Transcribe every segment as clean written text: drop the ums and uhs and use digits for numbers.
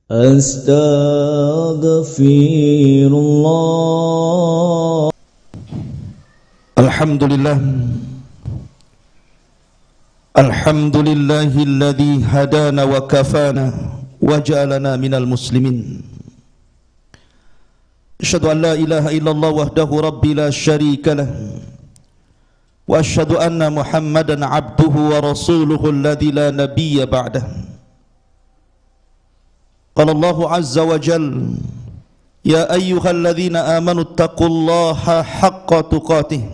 Astaghfirullah. Alhamdulillah. Alhamdulillahilladzi hadana wa kafana wa ja'alana minal muslimin. Asyhadu an la ilaha illallah wahdahu rabbi la syarika lah. Wa asyhadu anna Muhammadan abduhu wa rasuluhu alladzi la nabiyya ba'dah. Qala Allahu azza wa jalla, ya ayyuhalladzina amanu taqullaha haqqa tuqatih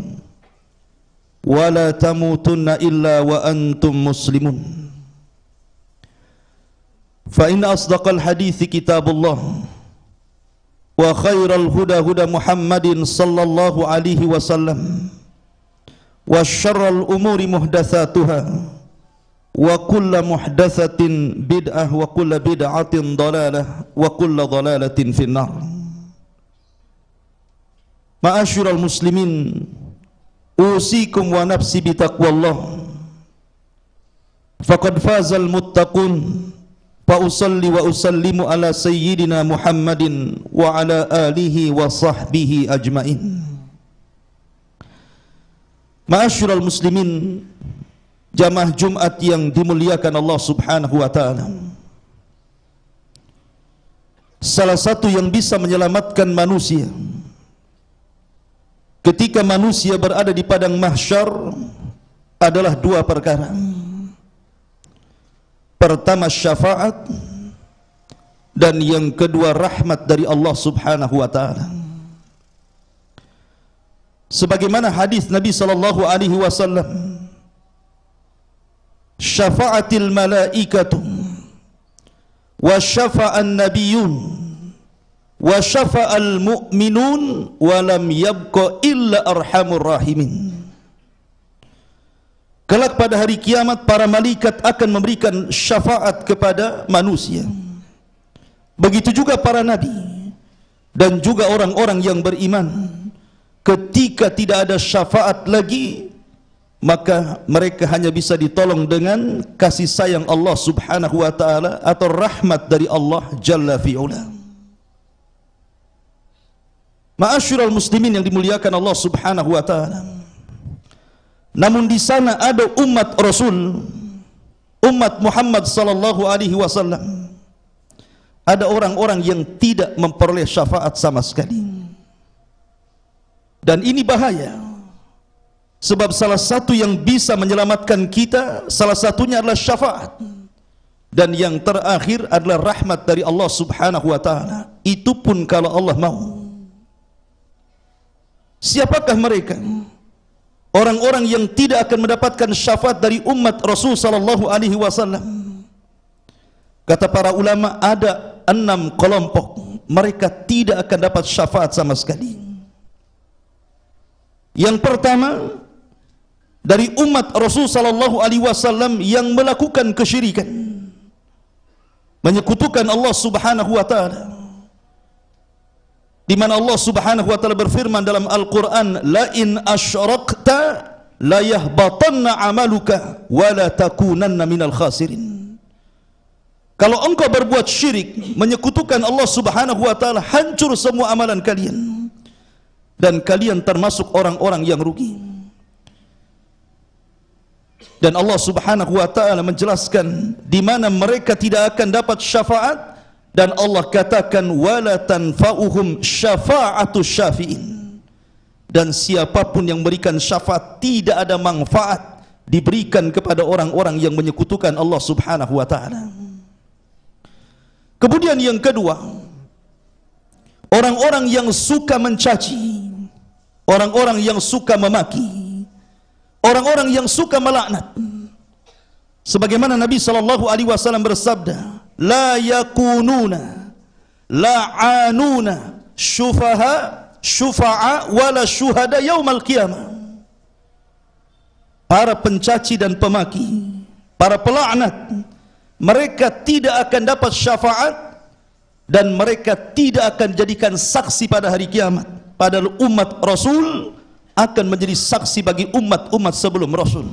wa la tamutunna illa wa antum muslimun. Fa inna asdaqal hadithi kitabullah wa khairal huda huda Muhammadin sallallahu alaihi wasallam wa syarrul umuri muhdatsatuha wa kullu muhdatsatin bid'ah wa kullu bid'atin dhalalah wa kullu dhalalatin finnar. Ma'asyiral muslimin, usikum wa nafsi bitaqwallah. Faqad fazal muttaqun. Fa usalli wa usallimu ala sayyidina Muhammadin wa ala alihi wa sahbihi ajmain. Ma'asyiral muslimin, jamaah Jumat yang dimuliakan Allah Subhanahu wa taala. Salah satu yang bisa menyelamatkan manusia ketika manusia berada di padang mahsyar adalah dua perkara. Pertama syafaat, dan yang kedua rahmat dari Allah Subhanahu wa taala. Sebagaimana hadis Nabi sallallahu alaihi wasallam, syafa'atil malaikatu wa syafa'an nabiyyun wa syafa'al mu'minun wa lam yabqa illa arhamur rahimin. Kelak pada hari kiamat para malaikat akan memberikan syafaat kepada manusia. Begitu juga para nabi dan juga orang-orang yang beriman. Ketika tidak ada syafaat lagi, maka mereka hanya bisa ditolong dengan kasih sayang Allah Subhanahu wa taala atau rahmat dari Allah Jalla fi'ula. Ma'asyiral muslimin yang dimuliakan Allah Subhanahu wa taala. Namun di sana ada umat Rasul, umat Muhammad sallallahu alaihi wasallam. Ada orang-orang yang tidak memperoleh syafaat sama sekali. Dan ini bahaya. Sebab salah satu yang bisa menyelamatkan kita, salah satunya adalah syafaat. Dan yang terakhir adalah rahmat dari Allah Subhanahu wa taala. Itu pun kalau Allah mau. Siapakah mereka? Orang-orang yang tidak akan mendapatkan syafaat dari umat Rasul sallallahu alaihi wasallam. Kata para ulama ada 6 kelompok. Mereka tidak akan dapat syafaat sama sekali. Yang pertama, dari umat Rasul sallallahu alaihi wasallam yang melakukan kesyirikan, menyekutukan Allah Subhanahu wa taala. Di mana Allah Subhanahu wa taala berfirman dalam Al-Qur'an, la in asyrakta la yahbatanna amaluka wa la takunanna minal khasirin. Kalau engkau berbuat syirik, menyekutukan Allah Subhanahu wa taala, hancur semua amalan kalian dan kalian termasuk orang-orang yang rugi. Dan Allah Subhanahu wa taala menjelaskan di mana mereka tidak akan dapat syafaat, dan Allah katakan wala tanfa'uhum syafa'atu syafi'in. Dan siapapun yang memberikan syafaat tidak ada manfaat diberikan kepada orang-orang yang menyekutukan Allah Subhanahu wa taala. Kemudian yang kedua, orang-orang yang suka mencaci, orang-orang yang suka memaki, orang-orang yang suka melaknat. Sebagaimana Nabi sallallahu alaihi wasallam bersabda, la yakununa la'anuna syufa'a wala syuhada yaumal qiyamah. Para pencaci dan pemaki, para pelaknat, mereka tidak akan dapat syafaat dan mereka tidak akan jadikan saksi pada hari kiamat. Padahal umat Rasul akan menjadi saksi bagi umat-umat sebelum Rasul.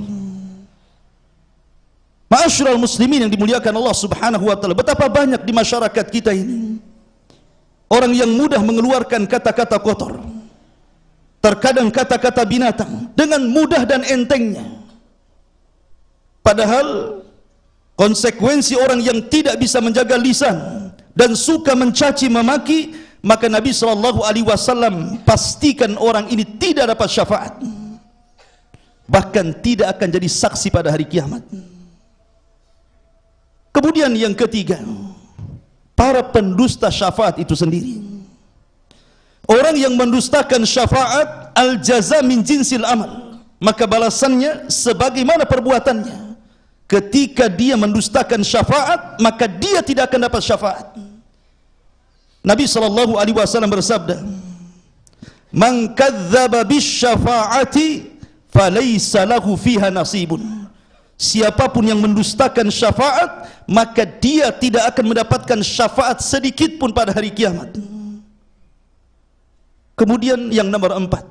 Ma'asyiral muslimin yang dimuliakan Allah Subhanahu wa taala, betapa banyak di masyarakat kita ini orang yang mudah mengeluarkan kata-kata kotor, terkadang kata-kata binatang dengan mudah dan entengnya. Padahal konsekuensi orang yang tidak bisa menjaga lisan dan suka mencaci memaki, maka Nabi SAW pastikan orang ini tidak dapat syafaat, bahkan tidak akan jadi saksi pada hari kiamat. Kemudian yang ketiga, para pendusta syafaat itu sendiri. Orang yang mendustakan syafaat, al-jaza min jinsil amal, maka balasannya sebagaimana perbuatannya. Ketika dia mendustakan syafaat, maka dia tidak akan dapat syafaat. Nabi SAW bersabda, "Man kadzdzaba bisyafa'ati falaysa lahu fiha nasibun." Siapapun yang mendustakan syafaat, maka dia tidak akan mendapatkan syafaat sedikit pun pada hari kiamat. Kemudian yang nomor 4,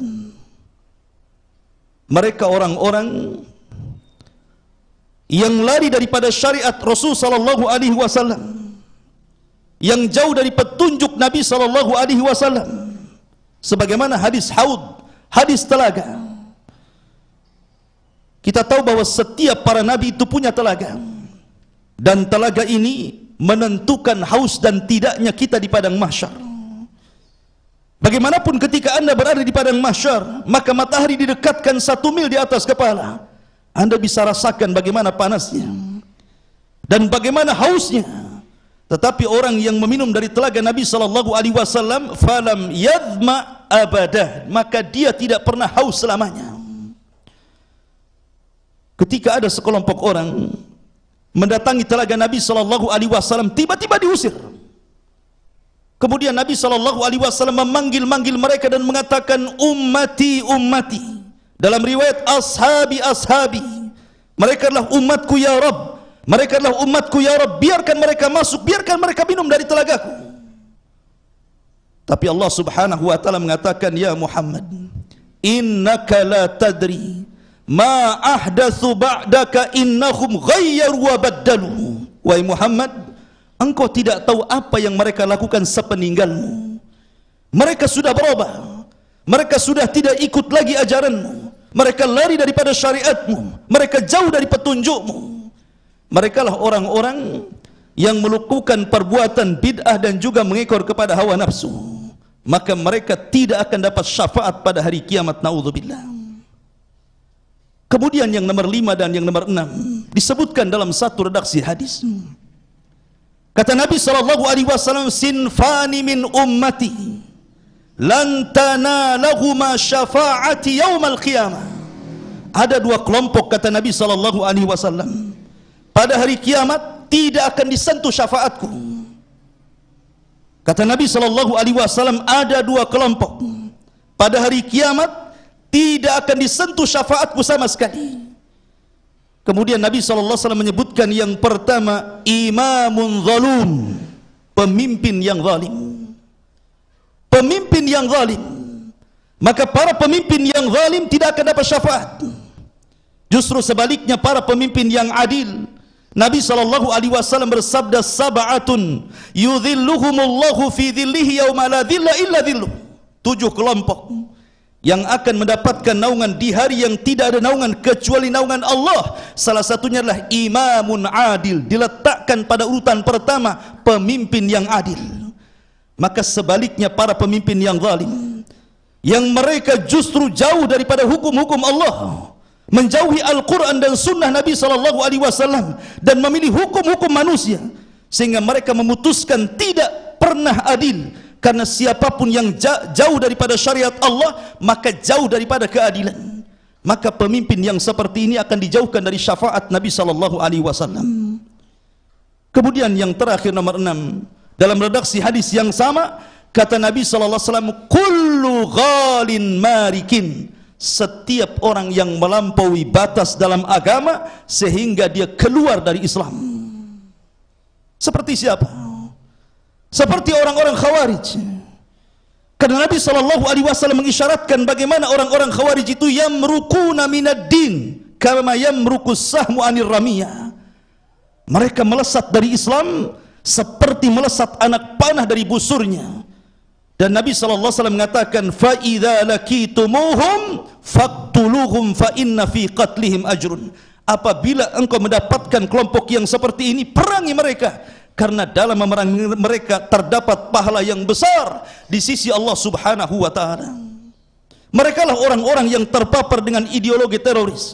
mereka orang-orang yang lari daripada syariat Rasul sallallahu alaihi wasallam, yang jauh dari petunjuk Nabi sallallahu alaihi wasallam, sebagaimana hadis haud, hadis telaga. Kita tahu bahwa setiap para nabi itu punya telaga, dan telaga ini menentukan haus dan tidaknya kita di padang mahsyar. Bagaimanapun ketika Anda berada di padang mahsyar, maka matahari didekatkan 1 mil di atas kepala, Anda bisa rasakan bagaimana panasnya dan bagaimana hausnya. Tetapi orang yang meminum dari telaga Nabi SAW, falam yadma abadah, maka dia tidak pernah haus selamanya. Ketika ada sekelompok orang mendatangi telaga Nabi SAW, tiba-tiba diusir. Kemudian Nabi SAW memanggil-manggil mereka dan mengatakan, ummati, ummati. Dalam riwayat, ashabi, ashabi. Mereka adalah umatku ya Rabb. Mereka adalah umatku ya Rabb. Biarkan mereka masuk, biarkan mereka minum dari telagaku. Tapi Allah Subhanahu wa taala mengatakan, ya Muhammad, innaka la tadri ma ahdatsu ba'daka innahum ghayyaru wa baddalu. Wahai Muhammad, engkau tidak tahu apa yang mereka lakukan sepeninggalmu. Mereka sudah berubah, mereka sudah tidak ikut lagi ajaranmu, mereka lari daripada syariatmu, mereka jauh dari petunjukmu. Mereka lah orang-orang yang melakukan perbuatan bid'ah dan juga mengekor kepada hawa nafsu, maka mereka tidak akan dapat syafaat pada hari kiamat, naudzubillah. Kemudian yang nomor 5 dan yang nomor 6 disebutkan dalam satu redaksi hadis. Kata Nabi SAW, sinfani min ummati lan tanalahuma syafa'ati yaumal qiyamah. Ada 2 kelompok, kata Nabi SAW, pada hari kiamat tidak akan disentuh syafaatku. Kata Nabi SAW, ada 2 kelompok pada hari kiamat tidak akan disentuh syafaatku sama sekali. Kemudian Nabi SAW menyebutkan yang pertama, imamun zalum, pemimpin yang zalim. Pemimpin yang zalim. Maka para pemimpin yang zalim tidak akan dapat syafaat. Justru sebaliknya, para pemimpin yang adil, Nabi SAW bersabda, sab'atun yudhilluhumullahu fi dhillihi yawma la dhilla illa dhilluh. 7 kelompok yang akan mendapatkan naungan di hari yang tidak ada naungan kecuali naungan Allah. Salah satunya adalah imamun adil, diletakkan pada urutan pertama, pemimpin yang adil. Maka sebaliknya, para pemimpin yang zalim, yang mereka justru jauh daripada hukum-hukum Allah, menjauhi Al-Quran dan Sunnah Nabi SAW, dan memilih hukum-hukum manusia, sehingga mereka memutuskan tidak pernah adil. Karena siapapun yang jauh daripada syariat Allah, maka jauh daripada keadilan. Maka pemimpin yang seperti ini akan dijauhkan dari syafaat Nabi SAW. Kemudian yang terakhir, nomor 6, dalam redaksi hadis yang sama, kata Nabi SAW, kullu ghalin marikin, setiap orang yang melampaui batas dalam agama sehingga dia keluar dari Islam. Seperti siapa? Seperti orang-orang Khawarij. Karena Nabi SAW mengisyaratkan bagaimana orang-orang Khawarij itu yamrukuna minad din kama yamrukus sahmu anir ramiyah. Mereka melesat dari Islam seperti melesat anak panah dari busurnya. Dan Nabi SAW mengatakan, فَإِذَا لَكِيتُمُوهُمْ فَاقْتُلُوهُمْ فَإِنَّ فِي قَتْلِهِمْ أَجْرٌ. Apabila engkau mendapatkan kelompok yang seperti ini, perangi mereka, karena dalam memerangi mereka terdapat pahala yang besar di sisi Allah Subhanahu wa ta'ala. Mereka lah orang-orang yang terpapar dengan ideologi teroris.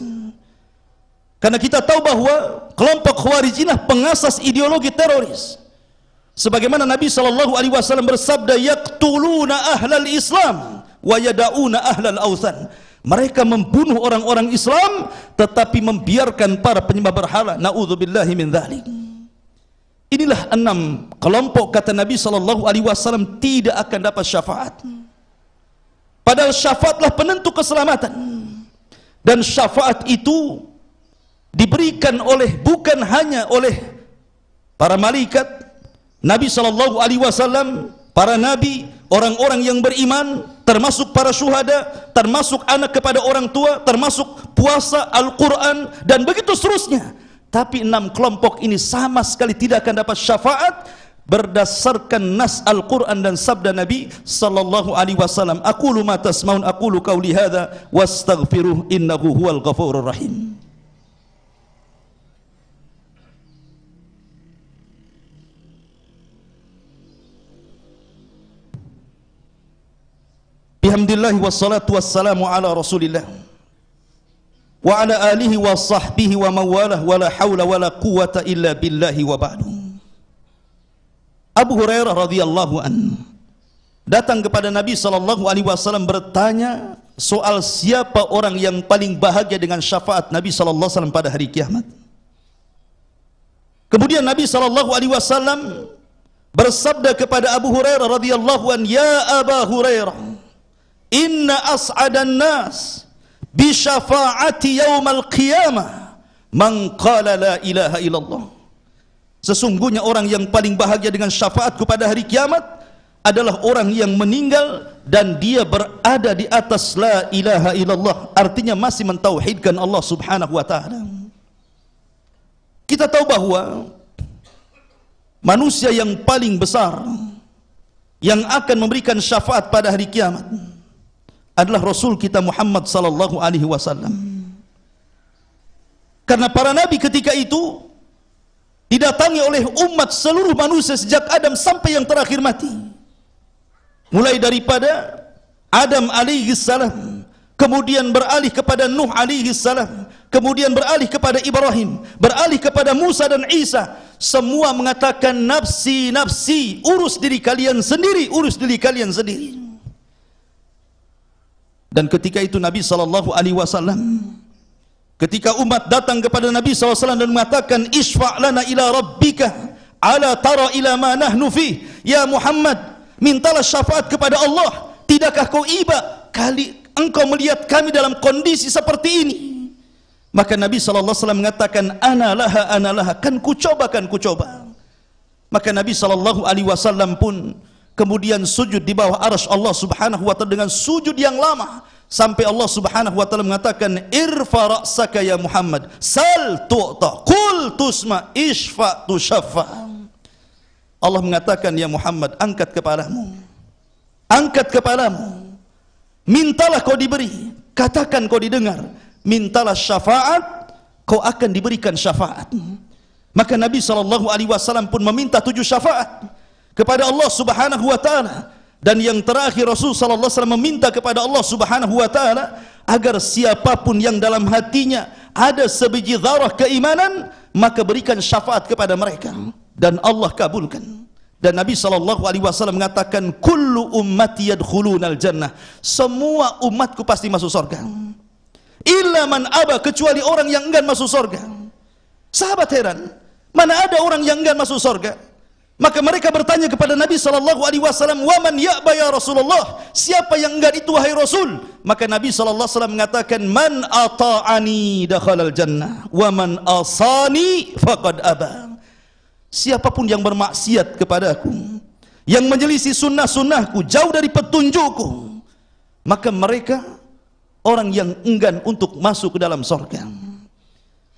Karena kita tahu bahwa kelompok Khawarij inilah pengasas ideologi teroris. Sebagaimana Nabi SAW bersabda, yaqtuluna ahlal Islam wa yada'una ahlal awthan. Mereka membunuh orang-orang Islam tetapi membiarkan para penyembah berhala. Na'udzubillahi min dzalik. Inilah 6 kelompok, kata Nabi SAW, tidak akan dapat syafaat. Padahal syafaatlah penentu keselamatan. Dan syafaat itu diberikan bukan hanya oleh para malaikat, Nabi SAW, para nabi, orang-orang yang beriman, termasuk para syuhada, termasuk anak kepada orang tua, termasuk puasa, Al-Quran, dan begitu seterusnya. Tapi 6 kelompok ini sama sekali tidak akan dapat syafaat berdasarkan nas Al-Quran dan sabda Nabi SAW. Aqulu ma tasmaun, aqulu qawli hadha wastaghfiruh innahu huwal ghafurur rahim. Alhamdulillah wassalatu wassalamu ala rasulillah wa ala alihi wa sahbihi wa mawalah wa la hawla wa la quwata illa billahi wa ba'du. Abu Hurairah radhiyallahu an datang kepada Nabi SAW bertanya soal siapa orang yang paling bahagia dengan syafaat Nabi SAW pada hari kiamat. Kemudian Nabi SAW bersabda kepada Abu Hurairah radhiyallahu an, ya Aba Hurairah, inna as'adan nas bi syafaati yaumal qiyamah man qala la ilaha illallah. Sesungguhnya orang yang paling bahagia dengan syafaatku pada hari kiamat adalah orang yang meninggal dan dia berada di atas la ilaha illallah, artinya masih mentauhidkan Allah Subhanahu wa ta'ala. Kita tahu bahwa manusia yang paling besar yang akan memberikan syafaat pada hari kiamat adalah Rasul kita Muhammad sallallahu alaihi wasallam. Karena para nabi ketika itu didatangi oleh umat seluruh manusia sejak Adam sampai yang terakhir mati. Mulai daripada Adam alaihi salam, kemudian beralih kepada Nuh alaihi salam, kemudian beralih kepada Ibrahim, beralih kepada Musa dan Isa. Semua mengatakan nafsi nafsi, urus diri kalian sendiri, urus diri kalian sendiri. Dan ketika itu Nabi SAW, ketika umat datang kepada Nabi SAW dan mengatakan, Ishfa' lana ila rabbika, ala tara ila ma nahnu fi, ya Muhammad, mintalah syafaat kepada Allah, tidakkah kau iba engkau melihat kami dalam kondisi seperti ini? Maka Nabi SAW mengatakan, ana laha, kan ku coba. Maka Nabi SAW pun kemudian sujud di bawah arsy Allah Subhanahu wa ta'ala dengan sujud yang lama, sampai Allah Subhanahu wa ta'ala mengatakan, irfa ra'saka ya Muhammad, sal tu'ta, qul tusma, ishfa tushaffa. Allah mengatakan, ya Muhammad, angkat kepalamu, mintalah kau diberi, katakan kau didengar, mintalah syafaat, kau akan diberikan syafaat. Maka Nabi SAW pun meminta 7 syafaat kepada Allah Subhanahu wa ta'ala. Dan yang terakhir Rasul sallallahu alaihi wasallam meminta kepada Allah Subhanahu wa ta'ala agar siapapun yang dalam hatinya ada sebiji zarah keimanan, maka berikan syafaat kepada mereka dan Allah kabulkan. Dan Nabi sallallahu alaihi wasallam mengatakan, kullu ummati yadkhulunal jannah, semua umatku pasti masuk surga, illa man aba, kecuali orang yang enggan masuk surga. Sahabat heran, mana ada orang yang enggan masuk surga? Maka mereka bertanya kepada Nabi SAW, wa man ya'ba ya Rasulullah, siapa yang enggan itu wahai Rasul? Maka Nabi SAW mengatakan, man ata'ani dakhalal jannah, wa man asani faqad aba. Siapapun yang bermaksiat kepadaku, yang menyelisih sunnah-sunnahku, jauh dari petunjukku, maka mereka orang yang enggan untuk masuk ke dalam surga.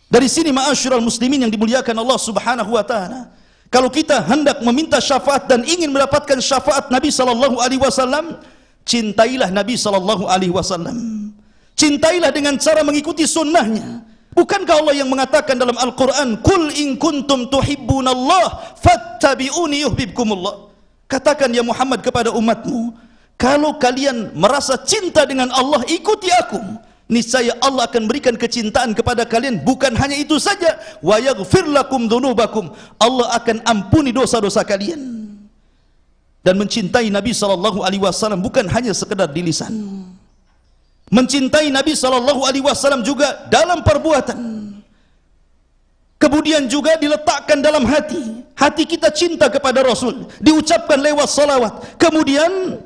Dari sini ma'asyiral muslimin yang dimuliakan Allah Subhanahu wa taala, kalau kita hendak meminta syafaat dan ingin mendapatkan syafaat Nabi sallallahu alaihi wasallam, cintailah Nabi sallallahu alaihi wasallam. Cintailah dengan cara mengikuti sunnahnya. Bukankah Allah yang mengatakan dalam Al-Quran, Qul in kuntum tuhibbunallah fattabi'uni yuhibbukumullah. Katakan ya Muhammad kepada umatmu, kalau kalian merasa cinta dengan Allah, ikuti aku, niscaya Allah akan berikan kecintaan kepada kalian. Bukan hanya itu saja, wa yaghfir lakum dzunubakum, Allah akan ampuni dosa-dosa kalian. Dan mencintai Nabi sallallahu alaihi wasallam bukan hanya sekedar di lisan. Mencintai Nabi sallallahu alaihi wasallam juga dalam perbuatan. Kemudian juga diletakkan dalam hati. Hati kita cinta kepada Rasul, diucapkan lewat salawat. Kemudian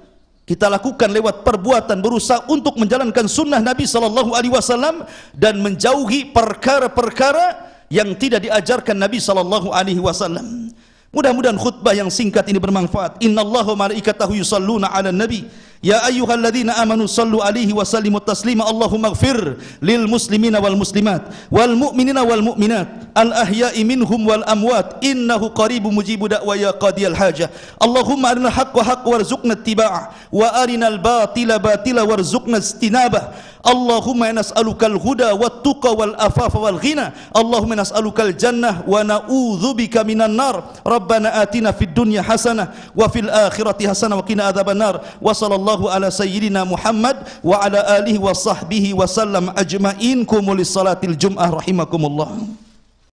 kita lakukan lewat perbuatan, berusaha untuk menjalankan sunnah Nabi sallallahu alaihi wasallam dan menjauhi perkara-perkara yang tidak diajarkan Nabi sallallahu alaihi wasallam. Mudah-mudahan khutbah yang singkat ini bermanfaat. Innallaha wa malaikatahu yusalluna 'alan nabi. Ya ayyuhalladzina amanu sallu alaihi wa sallimu taslima. Allahumma ighfir lil muslimina wal muslimat wal mu'minina wal mu'minat al ahya'i minhum wal amwat innahu qaribun mujibu da'wa ya qadiyal hajah. Allahumma arinal haqqa haqqa warzuqna ittiba'ah wa arinal batila batila warzuqna istinabah. Allahumma nas'alukal huda wat tuqa wal afafa wal ghina. Allahumma nas'alukal jannah wa na'udzubika minan nar. Rabbana atina fid dunya hasanah wa fil akhirati hasanah wa qina adzaban nar. Wa sallallahu ala sayyidina Muhammad wa ala alihi wa sahbihi wa sallam ajma'in. Qumu lis salatil jum'ah rahimakumullah.